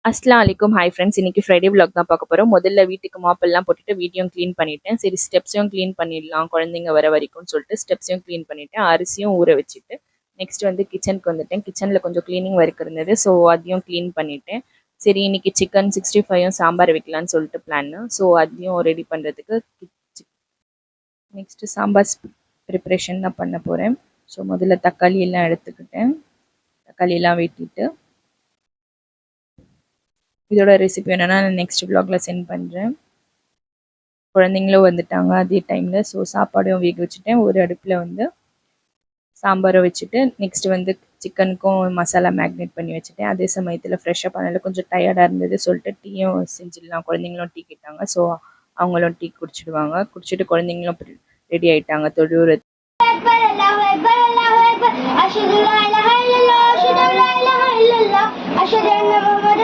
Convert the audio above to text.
அஸ்லாம் அலைக்கும். Hi friends, இன்னைக்கு ஃப்ரைடே vlog தான் பார்க்க போகிறோம். முதல்ல வீட்டுக்கு மாப்பெல்லாம் போட்டுட்டு வீடியும் க்ளீன் பண்ணிட்டேன். சரி, ஸ்டெப்ஸையும் க்ளீன் பண்ணிடலாம் குழந்தைங்க வர வரைக்கும்னு சொல்லிட்டு ஸ்டெப்ஸையும் க்ளீன் பண்ணிட்டேன். அரிசியும் ஊற வச்சுட்டு நெக்ஸ்ட் வந்து கிச்சனுக்கு வந்துட்டேன். கிச்சனில் கொஞ்சம் க்ளீனிங் ஒர்க் இருந்தது, ஸோ அதையும் க்ளீன் பண்ணிட்டேன். சரி, இன்னைக்கு சிக்கன் 65யும் சாம்பார் வைக்கலான்னு சொல்லிட்டு பிளான். ஸோ அதையும் ரெடி பண்ணுறதுக்கு நெக்ஸ்ட்டு சாம்பார் ப்ரிப்ரேஷன் தான் பண்ண போகிறேன். ஸோ முதல்ல தக்காளி எல்லாம் எடுத்துக்கிட்டேன். தக்காளி எல்லாம் வெட்டிட்டு இதோட ரெசிபி என்னன்னா நான் நெக்ஸ்ட் vlogல சென்ட் பண்ணுறேன். குழந்தைங்களும் வந்துட்டாங்க அதே டைமில். ஸோ சாப்பாடும் வேக வச்சுட்டேன். ஒரு அடுப்பில் வந்து சாம்பாரை வச்சுட்டு நெக்ஸ்ட் வந்து சிக்கனுக்கும் மசாலா மேக்னேட் பண்ணி வச்சுட்டேன். அதே சமயத்தில் ஃப்ரெஷ்ஷாக பண்ணல, கொஞ்சம் டயர்டாக இருந்தது சொல்லிட்டு டீயும் செஞ்சிடலாம். குழந்தைங்களும் டீ கேட்டாங்க, ஸோ அவங்களும் டீ குடிச்சிடுவாங்க. குடிச்சிட்டு குழந்தைங்களும் ரெடி ஆயிட்டாங்க தொழுவுறது.